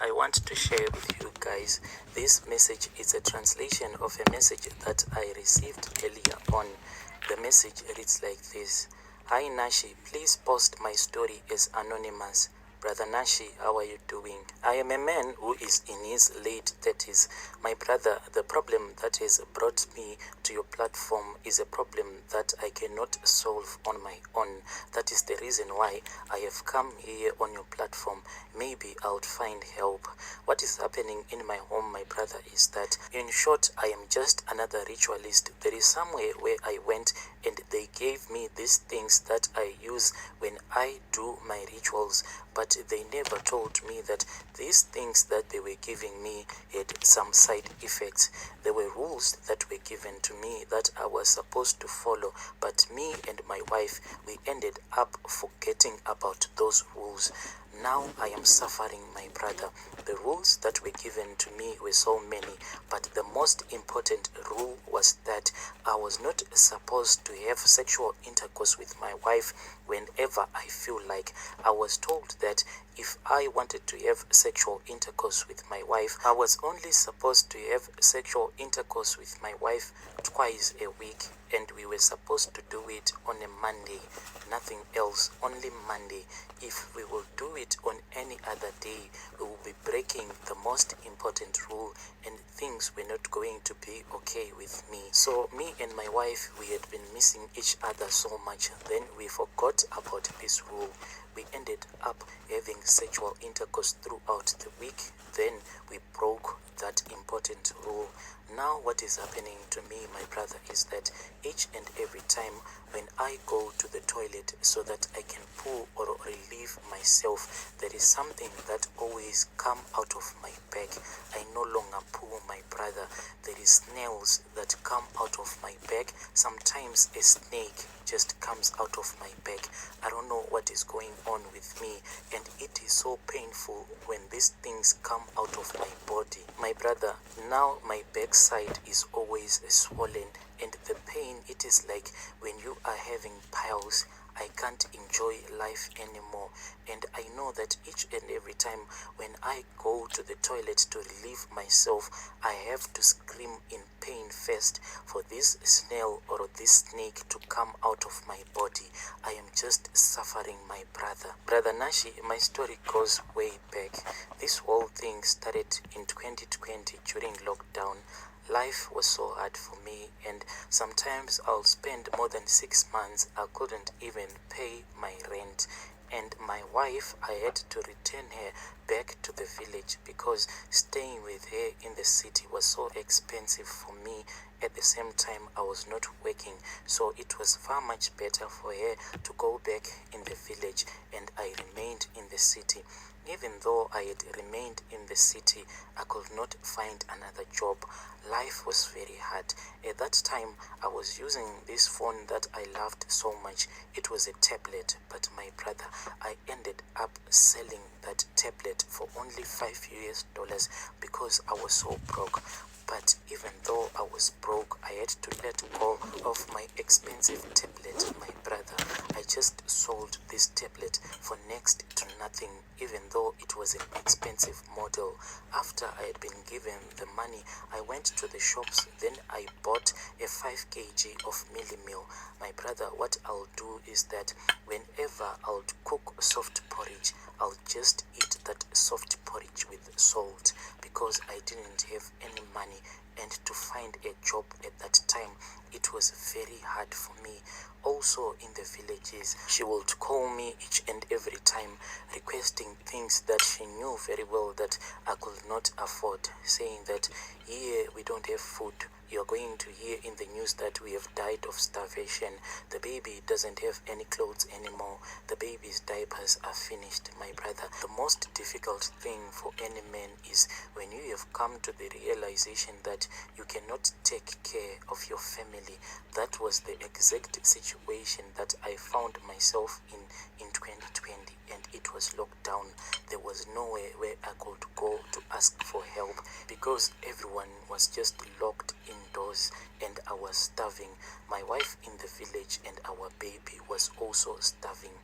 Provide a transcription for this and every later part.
I want to share with you guys. This message is a translation of a message that I received earlier on. The message reads like this. Hi Nashi, please post my story as anonymous. Brother Nashi, how are you doing? I am a man who is in his late 30s. My brother, the problem that has brought me to your platform is a problem that I cannot solve on my own. That is the reason why I have come here on your platform. Maybe I would find help. What is happening in my home, my brother, is that, in short, I am just another ritualist. There is somewhere where I went and they gave me these things that I use when I do my rituals, but they never told me that these things that they were giving me had some side effects. There were rules that were given to me that I was supposed to follow, but me and my wife, we ended up forgetting about those rules. Now I am suffering, my brother. The rules that were given to me were so many, but the most important rule was that I was not supposed to have sexual intercourse with my wife whenever I feel like. I was told that if I wanted to have sexual intercourse with my wife, I was only supposed to have sexual intercourse with my wife twice a week, and we were supposed to do it on a Monday, nothing else, only Monday. If we will do it on any other day, we will be breaking the most important rule, and things were not going to be okay with me. So me and my wife, we had been missing each other so much. Then we forgot about this rule. We ended up having sexual intercourse throughout the week. Then we broke that important rule. Now what is happening to me, my brother, is that each and every time when I go to the toilet so that I can poo or relieve myself, there is something that always come out of my bag. I no longer poo, my brother. There is snails that come out of my bag. Sometimes a snake just comes out of my bag. I don't know what is going on with me, and it is so painful when these things come out of my body. My brother, now my backside is always swollen, and the pain, it is like when you are having piles. I can't enjoy life anymore, and I know that each and every time when I go to the toilet to relieve myself, I have to scream in pain first for this snail or this snake to come out of my body. I am just suffering, my brother. Brother Nashi, my story goes way back. This whole thing started in 2020 during lockdown. Life was so hard for me, and sometimes I'll spend more than 6 months. I couldn't even pay my rent, and my wife, I had to return her back to the village because staying with her in the city was so expensive for me. At the same time, I was not working, so it was far much better for her to go back in the village, and I remained in the city. Even though I had remained in the city, I could not find another job. Life was very hard. At that time, I was using this phone that I loved so much. It was a tablet, but my brother, I ended up selling that tablet for only $5 because I was so broke. But even though I was broke, I had to let go of my expensive tablet, my brother. I just sold this tablet for next to nothing, even though it was an expensive model. After I had been given the money, I went to the shops. Then I bought a 5 kg of mealie meal. My brother, what I'll do is that whenever I'll cook soft porridge, I'll just eat that soft porridge with salt because I didn't have any money, and to find a job at that time, it was very hard for me. Also in the villages, she would call me each and every time requesting things that she knew very well that I could not afford, saying that here we don't have food. You're going to hear in the news that we have died of starvation. The baby doesn't have any clothes anymore. The baby's diapers are finished, my brother. The most difficult thing for any man is when you have come to the realization that you cannot take care of your family. That was the exact situation that I found myself in 2020, and it was lockdown. There was nowhere where I could go to ask for help because everyone was just locked indoors, and I was starving. My wife in the village and our baby was also starving.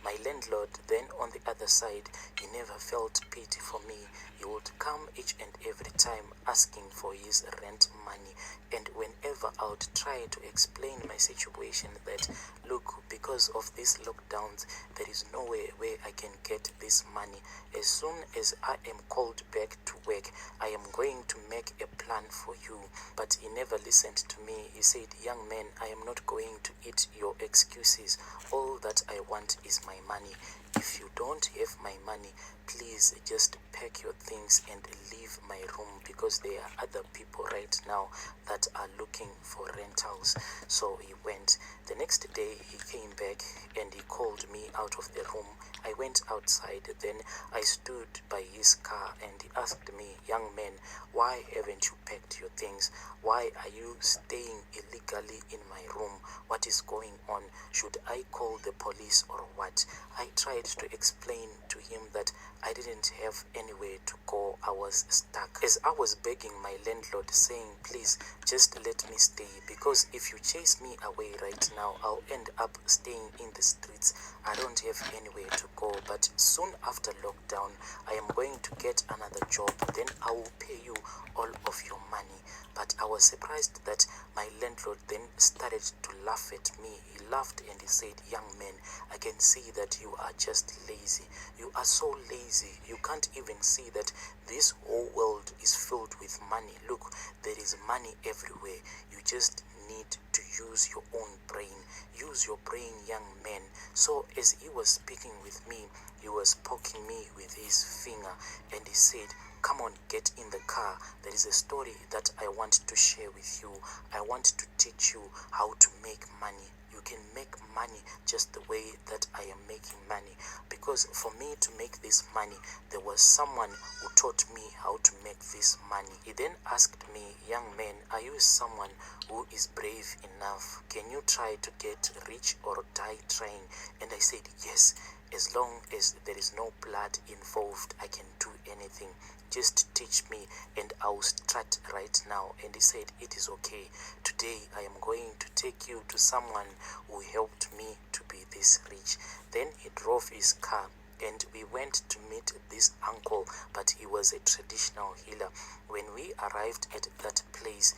My My landlord then on the other side, he never felt pity for me. He would come each and every time asking for his rent money, and whenever I would try to explain my situation that look, because of these lockdowns there is no way where I can get this money. As soon as I am called back to work, I am going to make a plan for you. But he never listened to me. He said, young man, I am not going to eat your excuses. All that I want is my money. If you don't have my money, please just pack your things and leave my room, because there are other people right now that are looking for rentals. So he went. The next day he came back and he called me out of the room. I went outside, then I stood by his car and he asked me, young man, why haven't you packed your things? Why are you staying illegally in my room? What is going on? Should I call the police or what? I tried to explain to him that I didn't have anywhere to go. I was stuck. As I was begging my landlord, saying, please just let me stay, because if you chase me away right now, I'll end up staying in the streets. I don't have anywhere to go, but soon after lockdown, I am going to get another job. Then I will pay you all of your money. But I was surprised that my landlord then started to laugh at me. He laughed and he said, young man, I can see that you are just lazy. You are so lazy. You can't even see that this whole world is filled with money. Look, there is money everywhere. You just need to use your own brain. Use your brain, young man. So as he was speaking with me, he was poking me with his finger and he said, come on, get in the car. There is a story that I want to share with you. I want to teach you how to make money. You can make money just the way that I am making money. Because for me to make this money, there was someone who taught me how to make this money. He then asked me, young man, are you someone who is brave enough? Can you try to get rich or die trying? And I said, yes. As long as there is no blood involved, I can do anything. Just teach me and I'll start right now. And he said, it is okay. Today I am going to take you to someone who helped me to be this rich. Then he drove his car and we went to meet this uncle, but he was a traditional healer. When we arrived at that place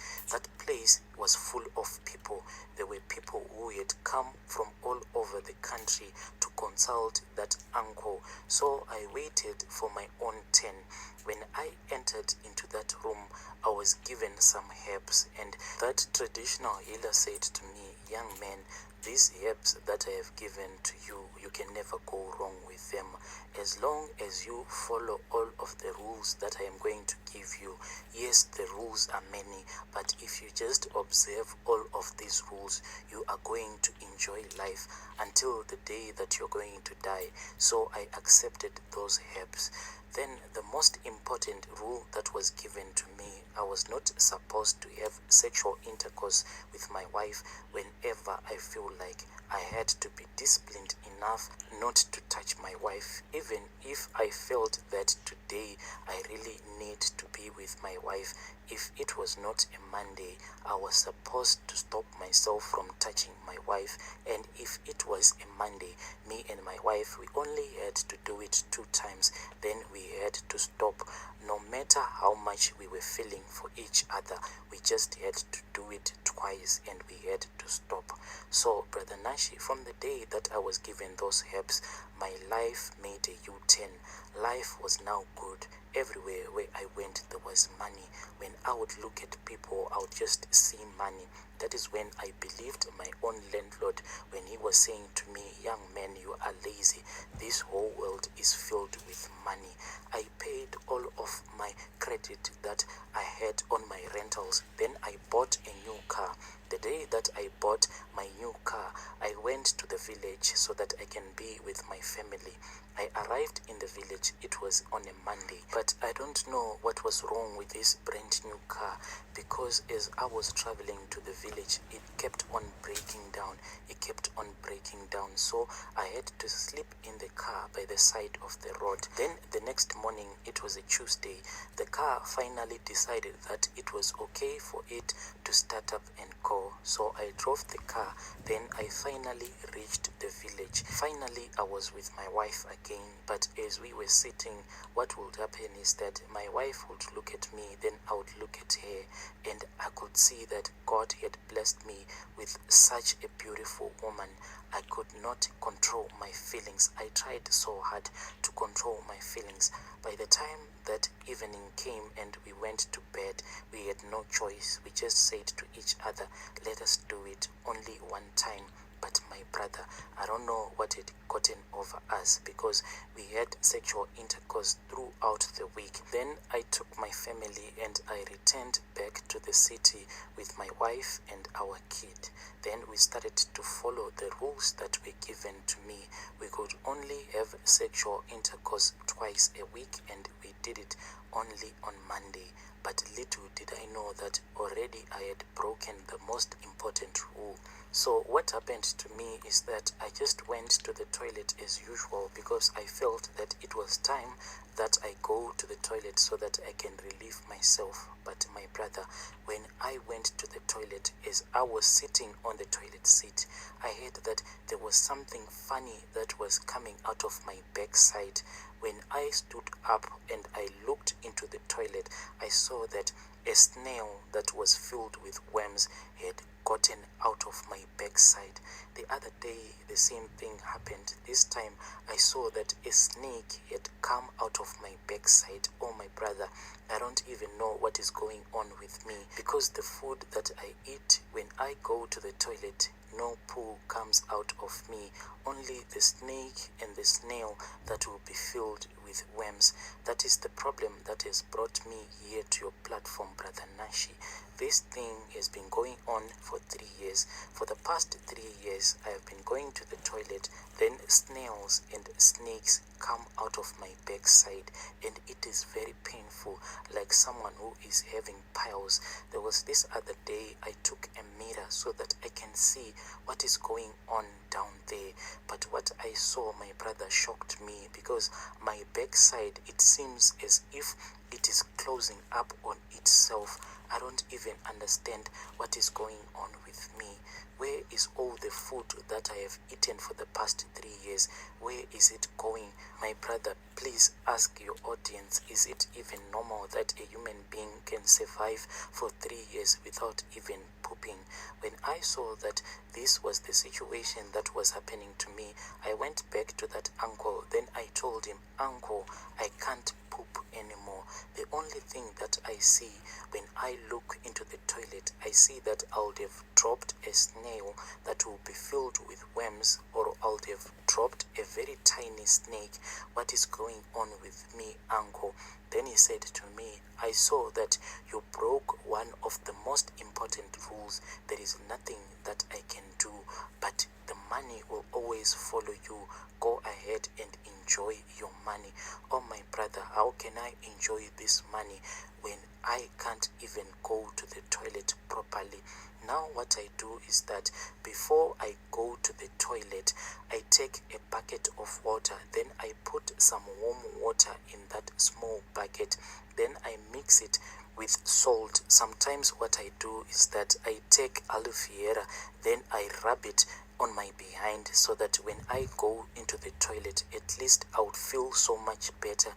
was full of people. There were people who had come from all over the country to consult that uncle. So I waited for my own turn. When I entered into that room, I was given some herbs, and that traditional healer said to me, young man, these herbs that I have given to you, you can never go wrong with them. As long as you follow all of the rules that I am going to give you. Yes, the rules are many, but if you just observe all of these rules, you are going to enjoy life until the day that you're going to die. So I accepted those herbs. Then the most important rule that was given to me, I was not supposed to have sexual intercourse with my wife whenever I feel like. I had to be disciplined enough not to touch my wife, even if I felt that today I really need to be with my wife. If it was not a Monday, I was supposed to stop myself from touching my wife, and if it was a Monday, me and my wife, we only had to do it 2 times, then we had to stop. No matter how much we were feeling for each other, we just had to do it twice and we had to stop. So, Brother Nashi, from the day that I was given those herbs, my life made a U-turn. Life was now good. Everywhere where I went, there was money. When I would look at people, I would just see money. That is when I believed my own landlord when he was saying to me, young man, you are lazy. This whole world is filled with money. I paid all of my credit that I had on my rentals. Then I bought a new car. The day that I bought my new car, I went to the village so that I can be with my family. I arrived in the village. It was on a Monday, but I don't know what was wrong with this brand new car, because as I was traveling to the village, it kept on breaking down. It kept on breaking down. So I had to sleep in the car by the side of the road. Then the next morning, it was a Tuesday, the car finally decided that it was okay for it to start up and go. So I drove the car. Then I finally reached the village. Finally, Finally, I was with my wife again, but as we were sitting, what would happen is that my wife would look at me, then I would look at her, and I could see that God had blessed me with such a beautiful woman. I could not control my feelings. I tried so hard to control my feelings. By the time that evening came and we went to bed, we had no choice. We just said to each other, let us do it only one time. But my brother, I don't know what had gotten over us, because we had sexual intercourse throughout the week. Then I took my family and I returned back to the city with my wife and our kid. Then we started to follow the rules that were given to me. We could only have sexual intercourse twice a week, and we did it only on Monday. But little did I know that already I had broken the most important rule. So what happened to me is that I just went to the toilet as usual, because I felt that it was time that I go to the toilet so that I can relieve myself. But my brother, when I went to the toilet, as I was sitting on the toilet seat, I heard that there was something funny that was coming out of my backside. When I stood up and I looked into the toilet, I saw that a snail that was filled with worms had gotten out of my backside. The other day, the same thing happened. This time, I saw that a snake had come out of my backside. Oh my brother, I don't even know what is going on with me, because the food that I eat, when I go to the toilet, no poo comes out of me, only the snake and the snail that will be filled with worms. That is the problem that has brought me here to your platform, Brother Nashi. This thing has been going on for 3 years. For the past 3 years, I have been going to the toilet, then snails and snakes come out of my backside, and it is very painful, like someone who is having piles. There was this other day, I took a mirror so that I can see what is going on down there. But what I saw, my brother, shocked me, because my backside, it seems as if it is closing up on itself. I don't even understand what is going on with me. Where is all the food that I have eaten for the past 3 years? Where is it going? My brother, please ask your audience, is it even normal that a human being can survive for 3 years without even pooping? When I saw that this was the situation that was happening to me, I went back to that uncle. Then I told him, Uncle, I can't poop anymore. The only thing that I see when I look into the toilet, I see that I would have dropped a snail that will be filled with worms, or I would have dropped a very tiny snake. What is going on with me, uncle? Then he said to me, I saw that you broke one of the most important rules. There is nothing that I can do, but the money will always follow you. Go ahead and enjoy your money. Oh my brother, how can I enjoy this money when I can't even go to the toilet properly? Now what I do is that before I go to the toilet, I take a bucket of water, then I put some warm water in that small bucket, then I mix it with salt. Sometimes what I do is that I take aloe vera, then I rub it on my behind, so that when I go into the toilet, at least I would feel so much better,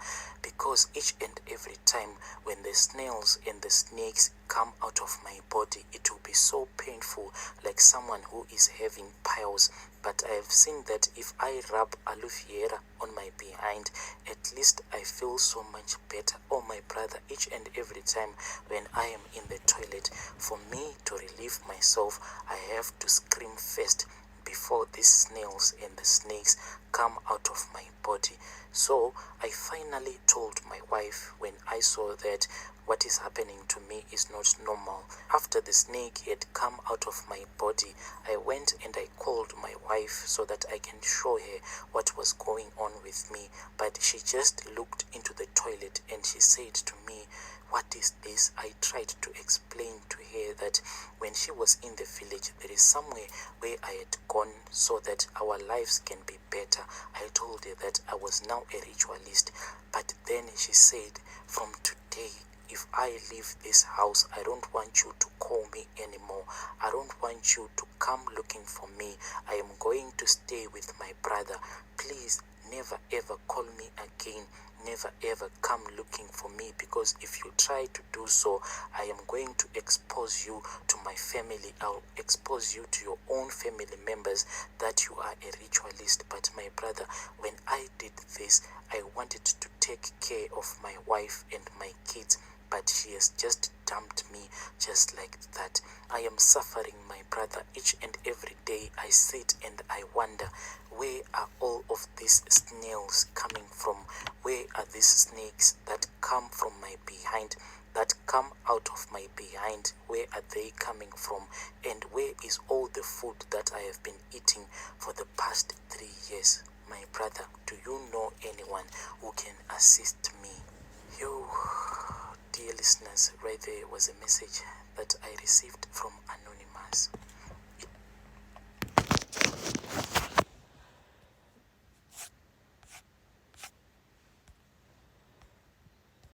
because each and every time when the snails and the snakes come out of my body, it will be so painful, like someone who is having piles. But I have seen that if I rub aloe vera on my behind, at least I feel so much better. Oh my brother, each and every time when I am in the toilet, for me to relieve myself, I have to scream first before these snails and the snakes come out of my body. So I finally told my wife when I saw that what is happening to me is not normal. After the snake had come out of my body, I went and I called my wife so that I can show her what was going on with me. But she just looked into the toilet and she said to me, what is this? I tried to explain to her that when she was in the village, there is somewhere where I had gone so that our lives can be better. I told her that I was now a ritualist. But then she said, from today, if I leave this house, I don't want you to call me anymore. I don't want you to come looking for me. I am going to stay with my brother. Please never ever call me again. Never ever come looking for me, because if you try to do so, I am going to expose you to my family. I'll expose you to your own family members that you are a ritualist. But my brother, when I did this, I wanted to take care of my wife and my kids, but she has just dumped me just like that. I am suffering, my brother. Each and every day I sit and I wonder, where are all of these snails coming from? Where are these snakes that come from my behind, that come out of my behind? Where are they coming from? And where is all the food that I have been eating for the past 3 years? My brother, do you know anyone who can assist me? Yo, dear listeners, right there was a message that I received from Anonymous.